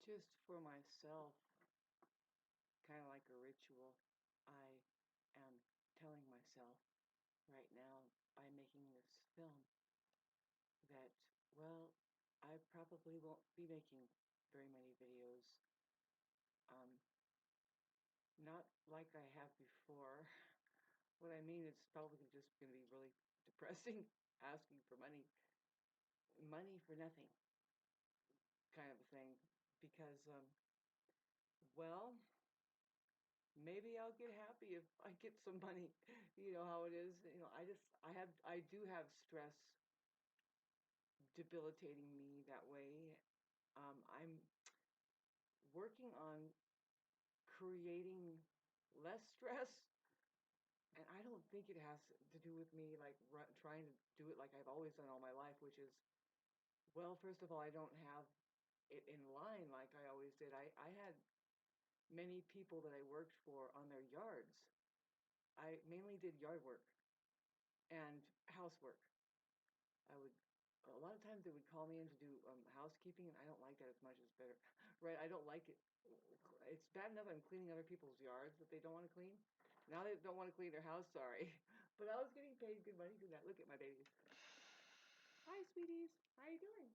Just for myself, kind of like a ritual, I am telling myself right now by making this film that, well, I probably won't be making very many videos. Um, Not like I have before. What I mean is probably just going to be really depressing, asking for money for nothing kind of a thing. Because, well, maybe I'll get happy if I get some money. You know how it is. I do have stress debilitating me that way. I'm working on creating less stress, and I don't think it has to do with me like trying to do it like I've always done all my life, which is, well, first of all, I don't have it in line like I always did. I had many people that I worked for on their yards. I mainly did yard work and housework. I would A lot of times they would call me in to do housekeeping, and I don't like that as much as better, right? I don't like it. It's bad enough I'm cleaning other people's yards that they don't want to clean. Now they don't want to clean their house, sorry. But I was getting paid good money for that. Look at my babies. Hi, sweeties. How you doing?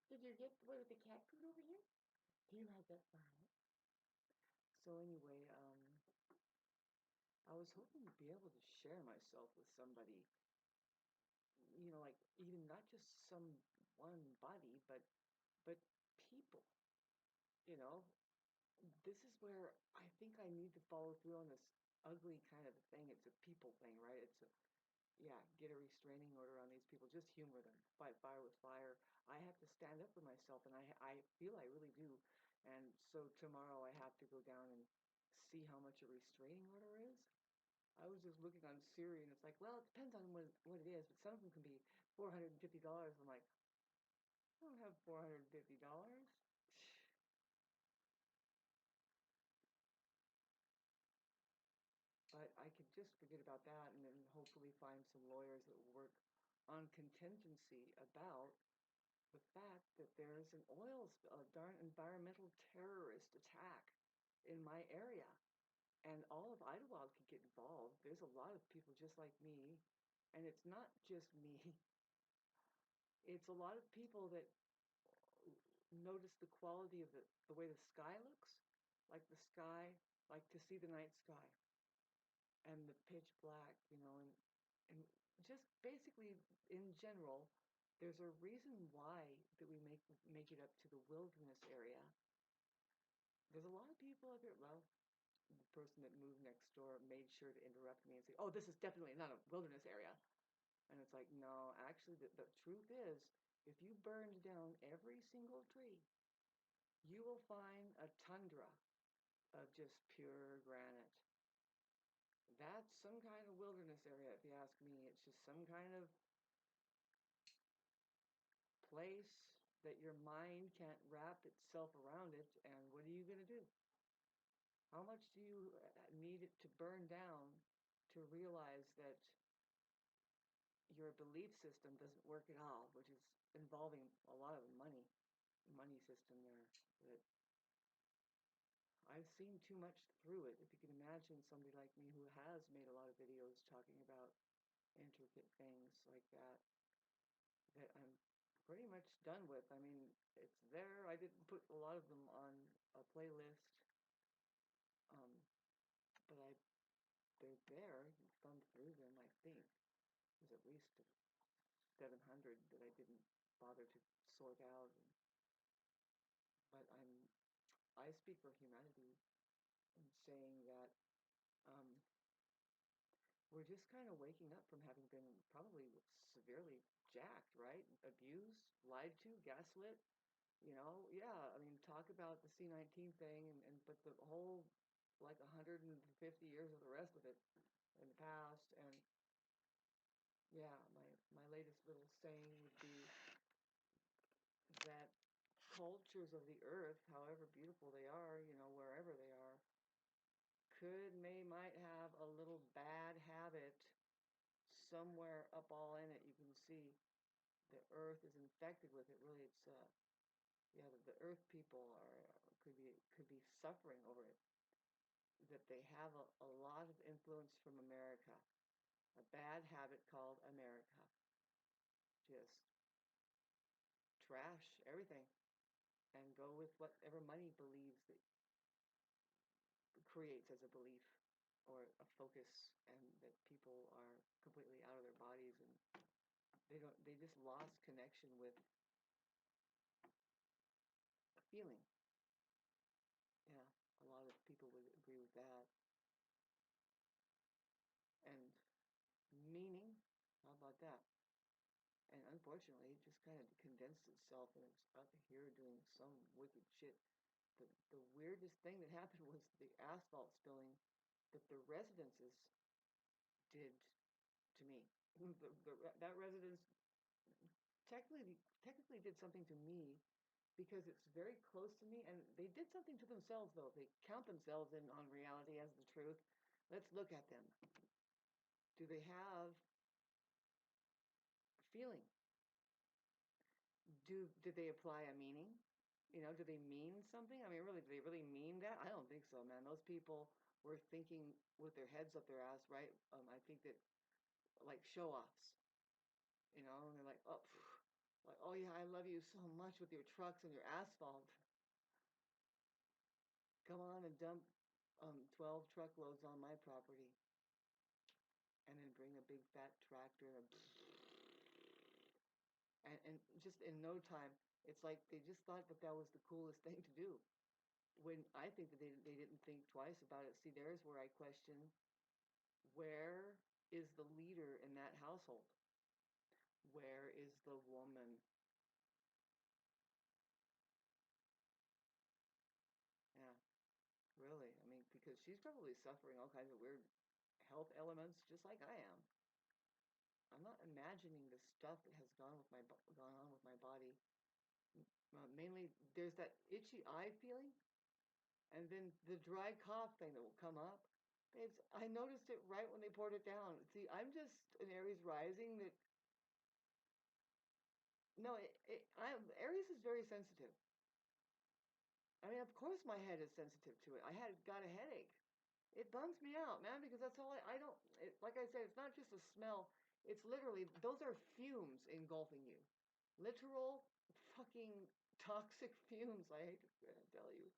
Did you get one of the cat food over here? Do you like that fine? So anyway, I was hoping to be able to share myself with somebody, like even not just some one body, but people, you know. This is where I think I need to follow through on this ugly kind of a thing. It's a people thing, right? Yeah, get a restraining order on these people. Just humor them. Fight fire with fire. I have to stand up for myself, and I feel I really do. And so tomorrow I have to go down and see how much a restraining order is. I was just looking on Siri, and it's like, well, it depends on what it is, but some of them can be $450. I'm like, I don't have $450. But I could just forget about that and then hopefully find some lawyers that will work on contingency about the fact that there's an oil spill, a darn environmental terrorist attack in my area. And all of Idlewild could get involved. There's a lot of people just like me. And it's not just me. It's a lot of people that notice the quality of the way the sky looks. Like the sky, like to see the night sky and the pitch black, and just basically in general, there's a reason why that we make it up to the wilderness area. There's a lot of people up here. Well, the person that moved next door made sure to interrupt me and say, "Oh, this is definitely not a wilderness area." And it's like, no, actually, the truth is, if you burned down every single tree, you will find a tundra of just pure granite. That's some kind of wilderness area, if you ask me. It's just some kind of place that your mind can't wrap itself around it. And what are you going to do? How much do you need it to burn down to realize that your belief system doesn't work at all, which is involving a lot of money system there. That I've seen too much through it. If you can imagine somebody like me who has made a lot of videos talking about intricate things like that I'm pretty much done with. I mean, it's there. I didn't put a lot of them on a playlist, um, but they're there. You can thumb through them. I think there's at least 700 that I didn't bother to sort out. But I speak for humanity in saying that um, we're just kind of waking up from having been probably severely jacked, right? Abused, lied to, gaslit. Yeah, I mean, talk about the C-19 thing, but the whole, like 150 years of the rest of it in the past. And yeah, my latest little saying would be that cultures of the earth, however beautiful they are, wherever they are, might have a little bad habit somewhere up all in it. You can see the earth is infected with it. Really, it's, yeah, the Earth people could be suffering over it. That they have a lot of influence from America, a bad habit called America. Just trash everything and go with whatever money believes that creates as a belief or a focus, and that people are completely out of their bodies and they just lost connection with feeling. Yeah, a lot of people would agree with that. And meaning, how about that? And unfortunately, it just kind of condensed itself and it's up here doing some wicked shit. The weirdest thing that happened was the asphalt spilling that the residences did to me. That residence technically did something to me because it's very close to me, and they did something to themselves though. They count themselves in on reality as the truth. Let's look at them. Do they have feeling? Did they apply a meaning? You know, do they mean something? I mean, really, do they really mean that? I don't think so, man. Those people were thinking with their heads up their ass, right? I think that like show-offs, you know, and they're like, oh, like, oh yeah, I love you so much with your trucks and your asphalt. Come on and dump 12 truckloads on my property, and then bring a big fat tractor and just in no time, it's like they just thought that that was the coolest thing to do. When I think that they didn't think twice about it. See, there's where I question, where is the leader in that household? Where is the woman? Yeah, really. I mean, because she's probably suffering all kinds of weird health elements, just like I am. I'm not imagining the stuff that has gone on with my body. Mainly, there's that itchy eye feeling, and then the dry cough thing that will come up. Babes, I noticed it right when they poured it down. See, I'm just an Aries rising that no, Aries is very sensitive. I mean, of course my head is sensitive to it. Got a headache. It bums me out, man, because that's all I don't, like I said, it's not just a smell. It's literally, those are fumes engulfing you. Literal fucking toxic fumes, I hate to tell you.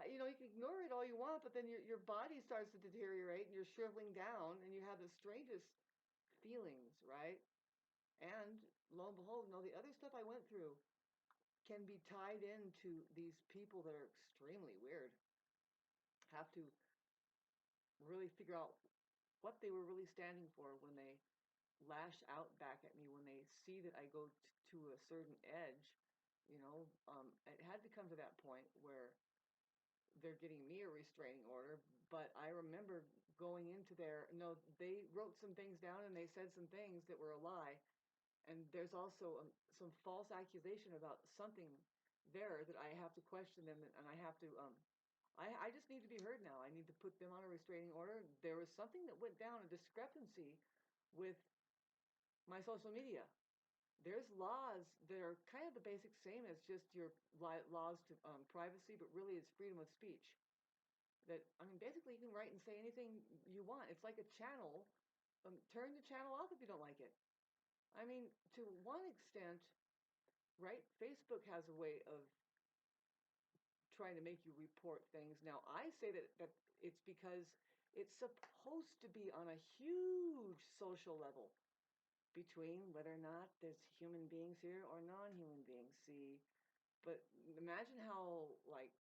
You know, you can ignore it all you want, but then your body starts to deteriorate and you're shriveling down and you have the strangest feelings, right? And lo and behold, the other stuff I went through can be tied into these people that are extremely weird. Have to really figure out what they were really standing for when they lash out back at me, when they see that I go to a certain edge. It had to come to that point where they're getting me a restraining order. But I remember going into their, no, they wrote some things down and they said some things that were a lie. And there's also some false accusation about something there that I have to question them, and I have to, I just need to be heard now. I need to put them on a restraining order. There was something that went down, a discrepancy with my social media. There's laws that are kind of the basic same as just your laws to privacy, but really it's freedom of speech. That, I mean, basically you can write and say anything you want. It's like a channel. Turn the channel off if you don't like it. I mean, to one extent, right? Facebook has a way of trying to make you report things. Now, I say that it's because it's supposed to be on a huge social level between whether or not there's human beings here or non-human beings. See, but imagine how like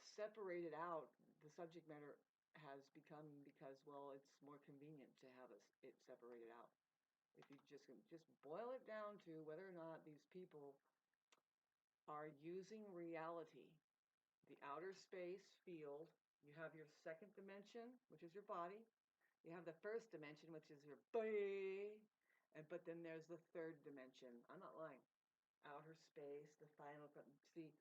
separated out the subject matter has become because, well, it's more convenient to have it separated out. If you just boil it down to whether or not these people are using reality, the outer space field. You have your second dimension, which is your body. You have the first dimension, which is your body. But then there's the third dimension. I'm not lying. Outer space, the final. See,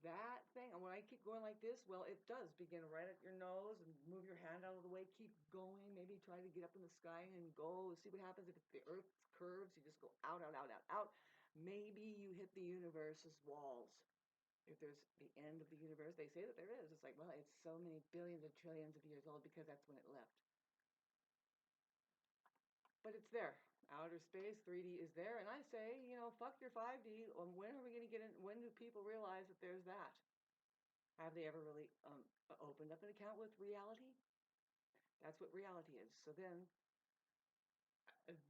that thing, and when I keep going like this, well, it does begin right at your nose and move your hand out of the way, keep going, maybe try to get up in the sky and go, see what happens if the earth curves, you just go out, out, out, out, out. maybe you hit the universe's walls. If there's the end of the universe, they say that there is. It's like, well, it's so many billions and trillions of years old because that's when it left. But it's there. Outer space, 3D is there. And I say, you know, fuck your 5D. When are we going to get in? When do people realize that there's that? Have they ever really opened up an account with reality? That's what reality is. So then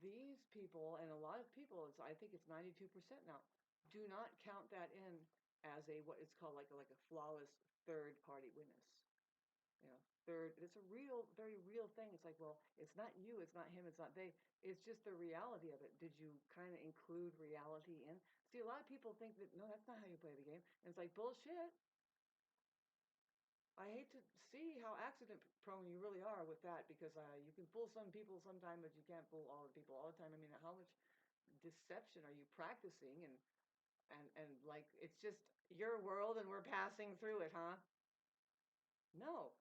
these people, and a lot of people, I think it's 92% now, do not count that in as a what it's called like a flawless third party witness. You know, third, it's a real, very real thing. It's like, well, it's not you, it's not him, it's not they. It's just the reality of it. Did you kind of include reality in? See, a lot of people think that no, that's not how you play the game. And it's like bullshit. I hate to see how accident prone you really are with that because you can fool some people sometime, but you can't fool all the people all the time. I mean, how much deception are you practicing? And like it's just your world and we're passing through it, huh? No.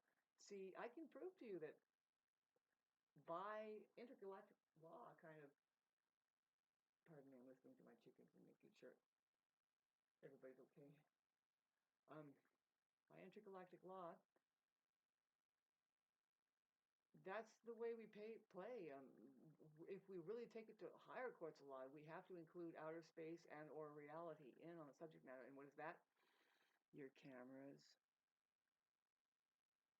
See, I can prove to you that by intergalactic law, kind of, pardon me, I'm listening to my chickens and making sure everybody's okay. Um, by intergalactic law, that's the way we play. If we really take it to higher courts of law, we have to include outer space and or reality in on the subject matter. And what is that? Your cameras.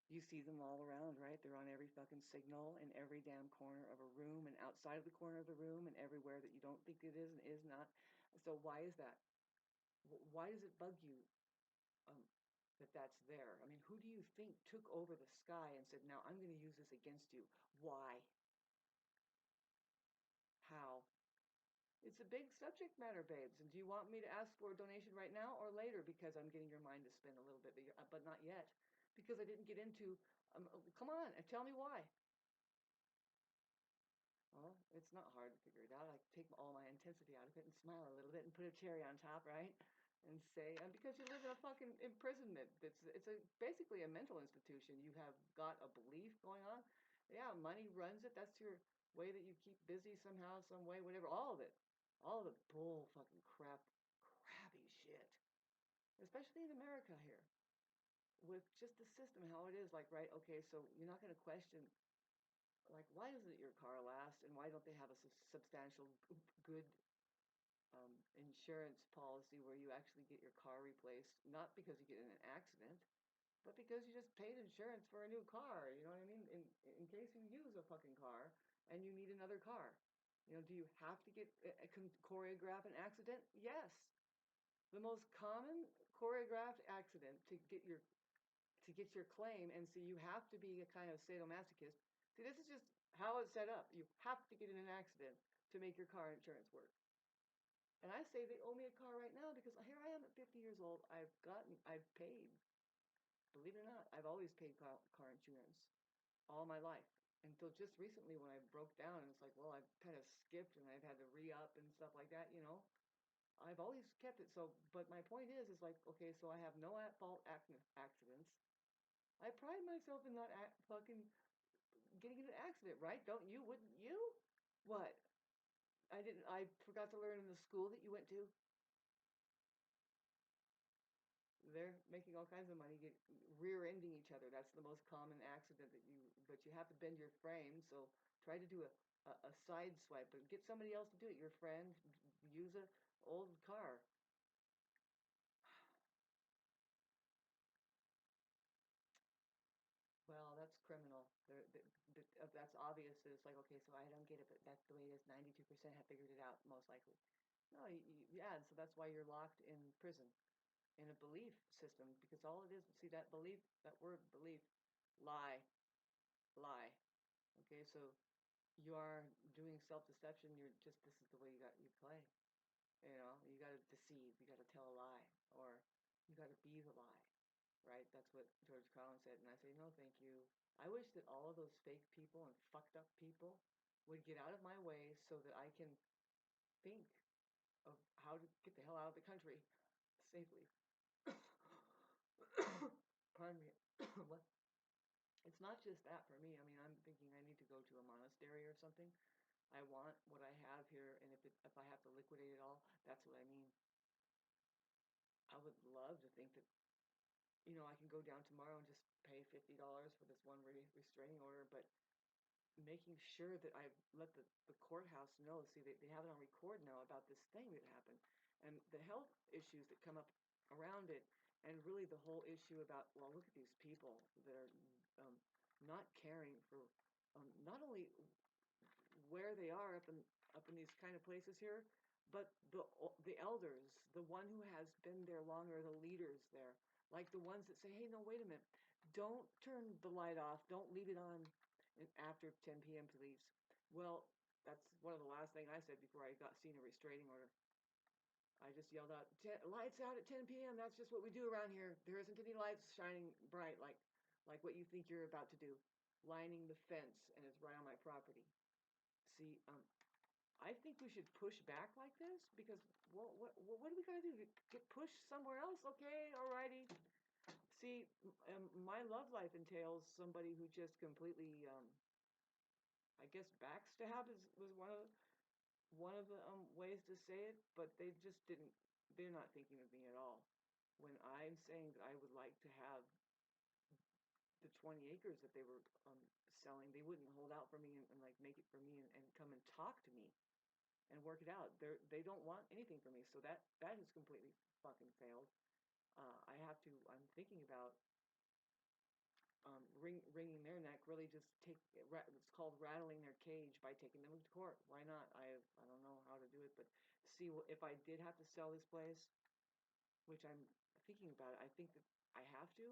You see them all around, right? They're on every fucking signal in every damn corner of a room and outside of the corner of the room and everywhere that you don't think it is and is not. So why is that? Why does it bug you um, that that's there? I mean, who do you think took over the sky and said, now I'm going to use this against you? Why? How? It's a big subject matter, babes. And do you want me to ask for a donation right now or later? Because I'm getting your mind to spin a little bit, but not yet. Because I didn't get into, come on, and tell me why. Well, it's not hard to figure it out. I take all my intensity out of it and smile a little bit and put a cherry on top, right? And say, because you live in a fucking imprisonment. It's basically a mental institution. You have got a belief going on. Yeah, money runs it. That's your way that you keep busy somehow, some way, whatever. All of it. All of the bull fucking crappy shit. Especially in America here. With just the system, how it is, like, right, okay, so you're not going to question like why doesn't your car last and why don't they have a substantial good insurance policy where you actually get your car replaced not because you get in an accident but because you just paid insurance for a new car, you know what I mean, in case you use a fucking car and you need another car. You know, do you have to get choreograph an accident? Yes. The most common choreographed accident to get your claim, and so you have to be a kind of sadomasochist. See, this is just how it's set up. You have to get in an accident to make your car insurance work. And I say they owe me a car right now because here I am at 50 years old. I've paid, believe it or not, I've always paid car insurance all my life. Until just recently when I broke down and it's like, well, I've kind of skipped and I've had to re-up and stuff like that, you know. I've always kept it. So, but my point is like, okay, so I have no at-fault accidents. I pride myself in not fucking getting in an accident, right? Don't you? Wouldn't you? What? I didn't. I forgot to learn in the school that you went to. They're making all kinds of money, rear-ending each other. That's the most common accident that you. But you have to bend your frame, so try to do a side swipe, but get somebody else to do it. Your friend, use a old car. Well, that's criminal. That's obvious. It's like, okay, so I don't get it, but that's the way it is. 92% have figured it out, most likely. No, yeah, and so that's why you're locked in prison, in a belief system, because all it is, see that belief, that word belief, lie, lie. Okay, so you are doing self-deception. You're just, this is the way you play. You know, you got to deceive, you got to tell a lie, or you got to be the lie, right? That's what George Carlin said, and I say, no, thank you. I wish that all of those fake people and fucked up people would get out of my way so that I can think of how to get the hell out of the country safely. Pardon me. What? It's not just that for me. I mean, I'm thinking I need to go to a monastery or something I want what I have here, and if I have to liquidate it all, that's what I mean. I would love to think that, I can go down tomorrow and just pay $50 for this one restraining order, but making sure that I let the courthouse know. See, they have it on record now about this thing that happened and the health issues that come up around it, and really the whole issue about, well, look at these people that are not caring for not only where they are up in these kind of places here, but the elders, the one who has been there longer, the leaders there, like the ones that say, hey, no, wait a minute, don't turn the light off, don't leave it on after 10 p.m. please. Well, that's one of the last things I said before I got seen a restraining order. I just yelled out, lights out at 10 p.m. That's just what we do around here. There isn't any lights shining bright like what you think you're about to do, lining the fence, and it's right on my property. See, I think we should push back like this because what do we gotta do? Get pushed somewhere else? Okay, alrighty. See, my love life entails somebody who just completely, I guess, backstab was one of the ways to say it, but they just didn't. They're not thinking of me at all. When I'm saying that I would like to have the 20 acres that they were selling, they wouldn't hold out for me and like make it for me and come and talk to me and work it out. They don't want anything from me, so that has completely fucking failed. I'm thinking about wringing their neck. Really, just it's called rattling their cage by taking them to court. Why not? I don't know how to do it, but see, if I did have to sell this place, which I'm thinking about it, I think that I have to.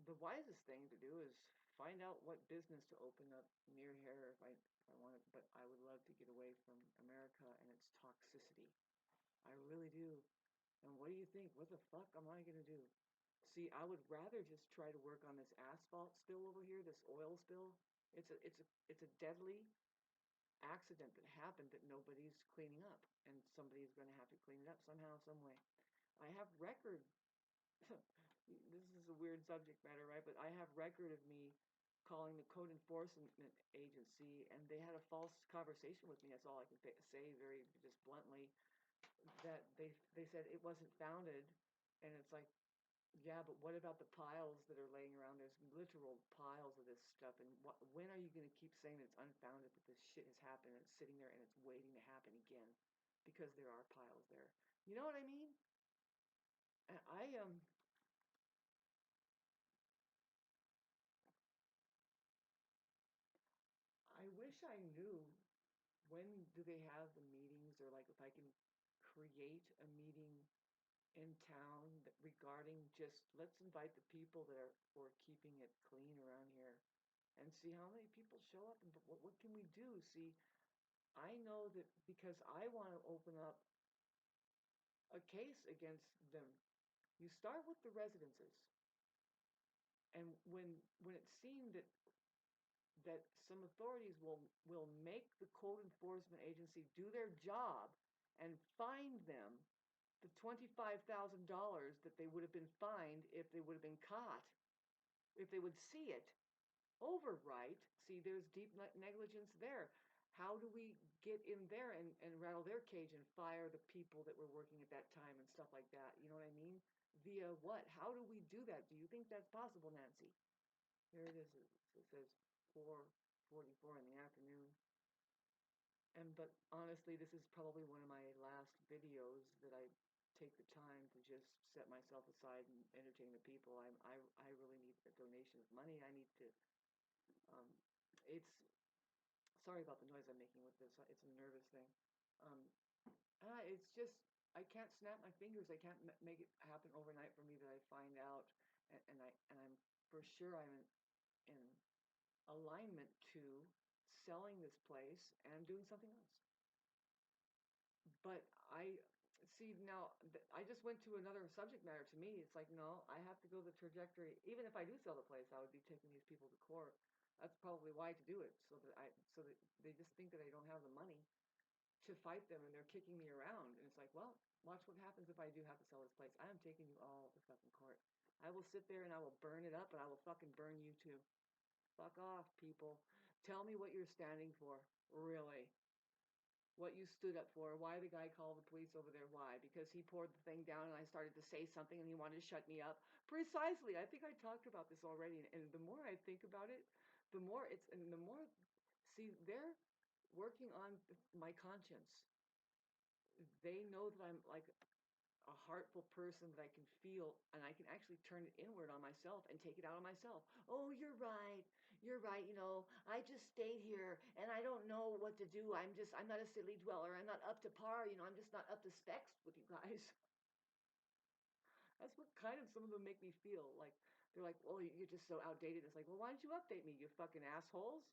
The wisest thing to do is find out what business to open up near here if I want it. But I would love to get away from America and its toxicity. I really do. And what do you think? What the fuck am I gonna do? See, I would rather just try to work on this asphalt spill over here, this oil spill. It's a deadly accident that happened that nobody's cleaning up, and somebody's going to have to clean it up somehow, some way. I have record. This is a weird subject matter, right? But I have record of me calling the code enforcement agency, and they had a false conversation with me. That's all I can say, very just bluntly. That they said it wasn't founded, and it's like, yeah, but what about the piles that are laying around? There's literal piles of this stuff, and when are you going to keep saying that it's unfounded, that this shit has happened and it's sitting there and it's waiting to happen again? Because there are piles there. You know what I mean? And I wish I knew when do they have the meetings, or like if I can create a meeting in town that regarding just let's invite the people that are for keeping it clean around here and see how many people show up and what can we do? See, I know that because I want to open up a case against them. You start with the residences, and when it seemed that some authorities will make the code enforcement agency do their job and find them the $25,000 that they would have been fined if they would have been caught, if they would see it. Overwrite. See, there's deep negligence there. How do we get in there and rattle their cage and fire the people that were working at that time and stuff like that? You know what I mean? Via what? How do we do that? Do you think that's possible, Nancy? Here it is. It says 4:44 in the afternoon. But honestly, this is probably one of my last videos that I take the time to just set myself aside and entertain the people. I really need a donation of money. I need to um, it's sorry about the noise I'm making with this. It's a nervous thing. Um, it's just I can't snap my fingers. I can't make it happen overnight for me that I find out, and I'm for sure I'm in alignment to selling this place and doing something else. But I see now. I just went to another subject matter. To me, it's like no, I have to go the trajectory. Even if I do sell the place, I would be taking these people to court. That's probably why to do it, so that they just think that I don't have the money to fight them, and they're kicking me around. And it's like, well, watch what happens if I do have to sell this place. I am taking you all to fucking court. I will sit there and I will burn it up, and I will fucking burn you too. Fuck off, people. Tell me what you're standing for, really. What you stood up for, why the guy called the police over there, why? Because he poured the thing down and I started to say something and he wanted to shut me up. Precisely. I think I talked about this already. And the more I think about it, and the more, see, they're working on my conscience. They know that I'm like a heartful person that I can feel and I can actually turn it inward on myself and take it out on myself. Oh, you're right. You're right. I just stayed here and I don't know what to do. I'm not a city dweller. I'm not up to par. I'm just not up to specs with you guys. That's what kind of some of them make me feel like. They're like, well, you're just so outdated. It's like, well, why don't you update me, you fucking assholes?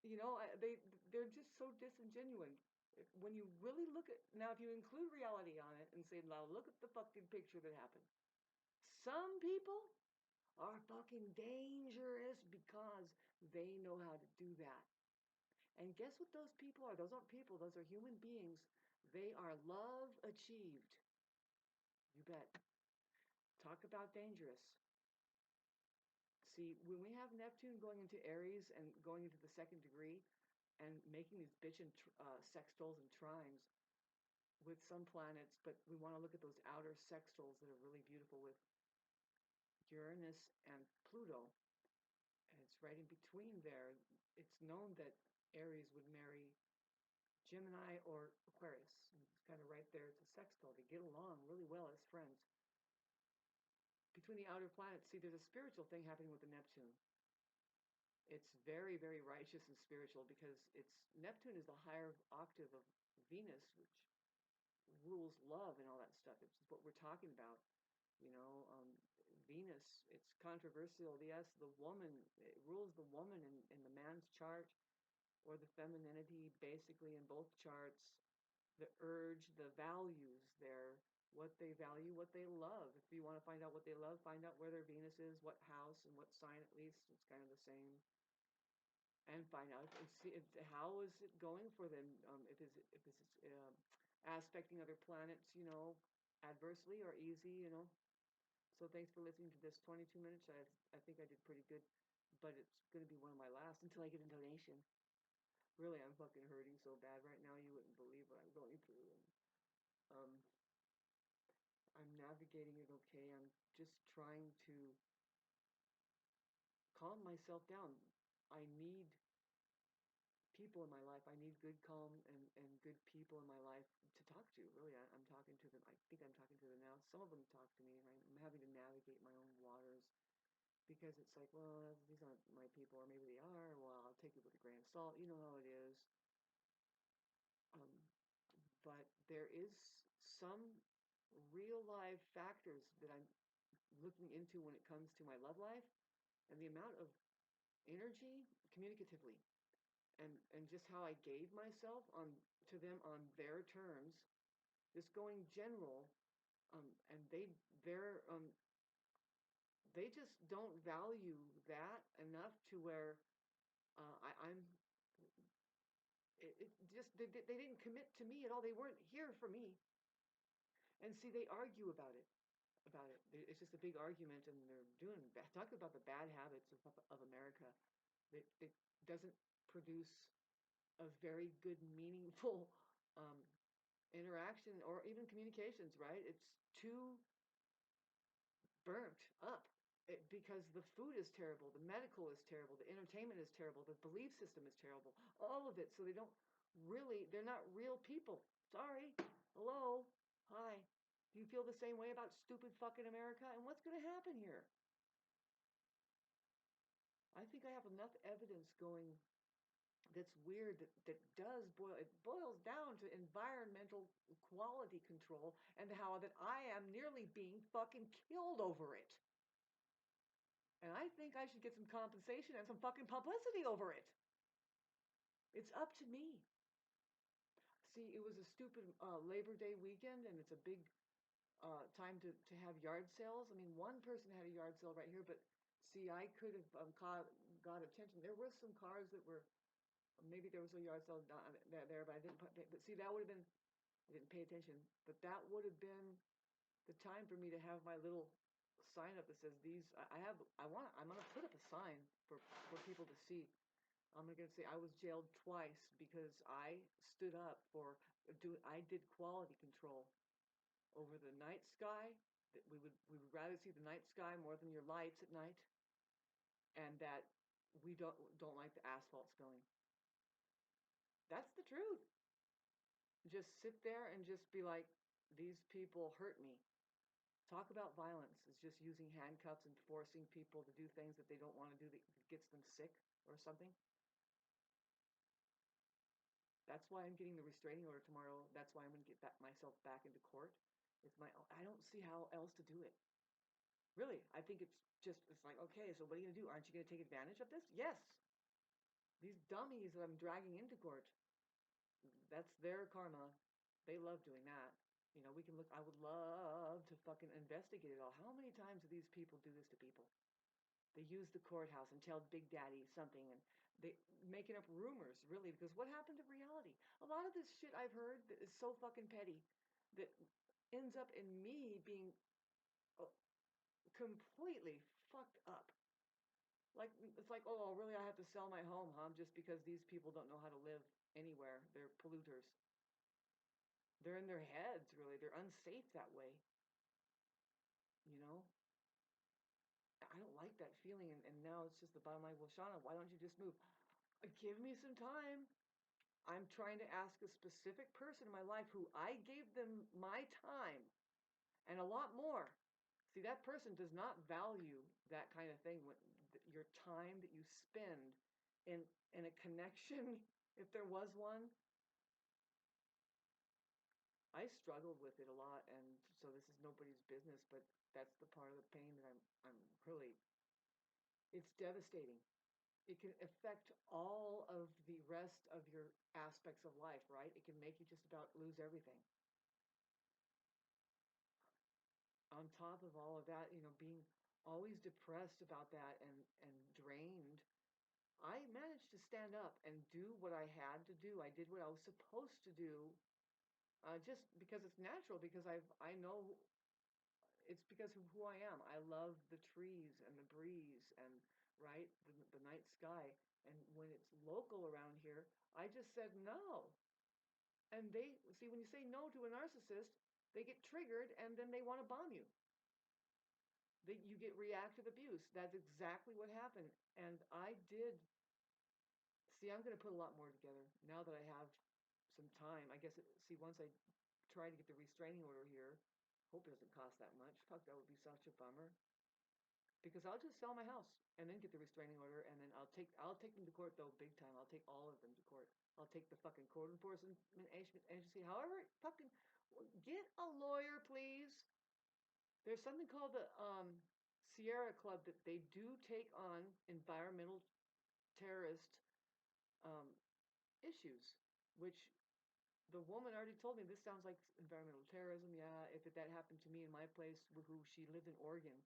They're just so disingenuous. When you really look at, now if you include reality on it and say, now look at the fucking picture that happened. Some people are fucking dangerous because they know how to do that. And guess what those people are? Those aren't people, those are human beings. They are love achieved. You bet. Talk about dangerous. See, when we have Neptune going into Aries and going into the second degree and making these bitchin' sextiles and trines with some planets, but we want to look at those outer sextiles that are really beautiful with Uranus and Pluto. And it's right in between there. It's known that Aries would marry Gemini or Aquarius. And it's kind of right there. It's a sextile. They get along really well as friends. Between the outer planets, see, there's a spiritual thing happening with the Neptune. It's very, very righteous and spiritual because Neptune is the higher octave of Venus, which rules love and all that stuff. It's what we're talking about. You know, Venus, it's controversial. Yes, the woman, it rules the woman in the man's chart, or the femininity basically in both charts. The urge, the values there, what they value, what they love. If you want to find out what they love, find out where their Venus is, what house and what sign at least. It's kind of the same. And find out and see how is it going for them. If it's aspecting other planets, adversely or easy. So thanks for listening to this 22 minutes. I think I did pretty good, but it's going to be one of my last until I get a donation. Really, I'm fucking hurting so bad right now. You wouldn't believe what I'm going through. And, I'm navigating it okay. I'm just trying to calm myself down. I need people in my life. I need good, calm, and good people in my life to talk to. Really, I'm talking to them. I think I'm talking to them now. Some of them talk to me, and I'm having to navigate my own waters because it's like, well, these aren't my people, or maybe they are. Well, I'll take it with a grain of salt. You know how it is. Um, but there is some real life factors that I'm looking into when it comes to my love life and the amount of energy communicatively and just how I gave myself on to them on their terms, just going general, and they just don't value that enough to where I'm it just they didn't commit to me at all. They weren't here for me. And see, they argue about it. It's just a big argument, and they're talk about the bad habits of America. It doesn't produce a very good, meaningful um, interaction or even communications, right? It's too burnt up because the food is terrible, the medical is terrible, the entertainment is terrible, the belief system is terrible, all of it. So they're not real people. Sorry. Hello. Hi. Do you feel the same way about stupid fucking America? And what's going to happen here? I think I have enough evidence going that's weird that does boils down to environmental quality control and how that I am nearly being fucking killed over it. And I think I should get some compensation and some fucking publicity over it. It's up to me. See, it was a stupid Labor Day weekend, and it's a big time to have yard sales. I mean, one person had a yard sale right here, but see, I could have got attention. There were some cars that were, maybe there was a yard sale down there, but I didn't but see, that would have been, I didn't pay attention, but that would have been the time for me to have my little sign up that says these. I'm gonna put up a sign for people to see. I'm gonna say I was jailed twice because I stood up for I did quality control over the night sky. That we would rather see the night sky more than your lights at night, and that we don't like the asphalt spilling. That's the truth. Just sit there and just be like, these people hurt me. Talk about violence. It's just using handcuffs and forcing people to do things that they don't want to do that gets them sick or something. That's why I'm getting the restraining order tomorrow. That's why I'm going to get myself back into court. I don't see how else to do it. Really, I think it's like, okay, so what are you going to do? Aren't you going to take advantage of this? Yes. These dummies that I'm dragging into court, that's their karma. They love doing that. We can look, I would love to fucking investigate it all. How many times do these people do this to people? They use the courthouse and tell Big Daddy something, and they making up rumors, really, because what happened to reality? A lot of this shit I've heard that is so fucking petty that ends up in me being uh, completely fucked up. Like, it's like, oh, really, I have to sell my home, huh? Just because these people don't know how to live anywhere. They're polluters. They're in their heads, really. They're unsafe that way, you know? I don't like that feeling, and now it's just the bottom line. Well, Shauna, why don't you just move? Give me some time. I'm trying to ask a specific person in my life who I gave them my time and a lot more. See, that person does not value that kind of thing. Your time that you spend in a connection, if there was one. I struggled with it a lot, and so this is nobody's business, but that's the part of the pain that I'm really. It's devastating. It can affect all of the rest of your aspects of life, right? It can make you just about lose everything. On top of all of that, being always depressed about that and drained, I managed to stand up and do what I had to do. I did what I was supposed to do, just because it's natural. Because I know it's because of who I am. I love the trees and the breeze and right the night sky. And when it's local around here, I just said no. And they see when you say no to a narcissist, they get triggered and then they want to bomb you. You get reactive abuse. That's exactly what happened. And I did see. I'm going to put a lot more together now that I have some time. I guess. See, once I try to get the restraining order here, hope it doesn't cost that much. Fuck, that would be such a bummer. Because I'll just sell my house and then get the restraining order, and then I'll take them to court though, big time. I'll take all of them to court. I'll take the fucking court enforcement agency. However, fucking get a lawyer, please. There's something called the Sierra Club that they do take on environmental terrorist um, issues, which the woman already told me this sounds like environmental terrorism. Yeah, if that happened to me in my place, who she lived in Oregon,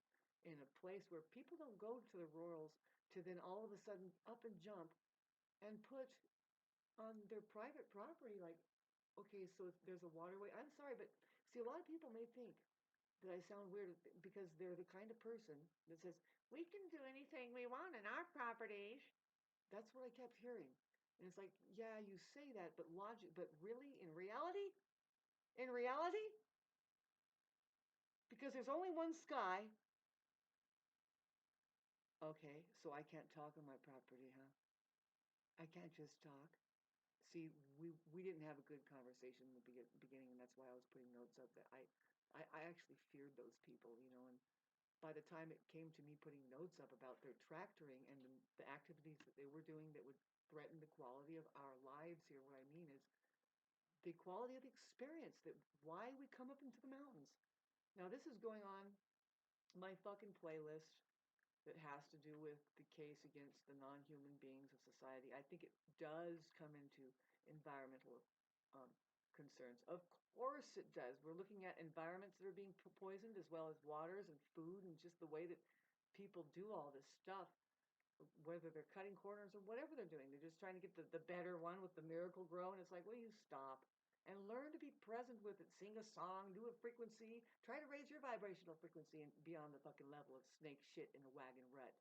in a place where people don't go to the rurals to then all of a sudden up and jump and put on their private property, like, okay, so there's a waterway. I'm sorry, but see, a lot of people may think that I sound weird because they're the kind of person that says, we can do anything we want in our properties. That's what I kept hearing. And it's like, yeah, you say that, but really, in reality, because there's only one sky. Okay, so I can't talk on my property, huh? I can't just talk. See, we didn't have a good conversation in the beginning, and that's why I was putting notes up that I actually feared those people, and by the time it came to me putting notes up about their tractoring and the activities that they were doing that would threaten the quality of our lives here, what I mean is the quality of the experience, that why we come up into the mountains. Now, this is going on my fucking playlist that has to do with the case against the non-human beings of society. I think it does come into environmental um, concerns. Of course it does. We're looking at environments that are being poisoned, as well as waters and food, and just the way that people do all this stuff, whether they're cutting corners or whatever they're doing. They're just trying to get the better one with the miracle grow, and it's like, will you stop? and learn to be present with it. Sing a song, do a frequency, try to raise your vibrational frequency and beyond the fucking level of snake shit in a wagon rut.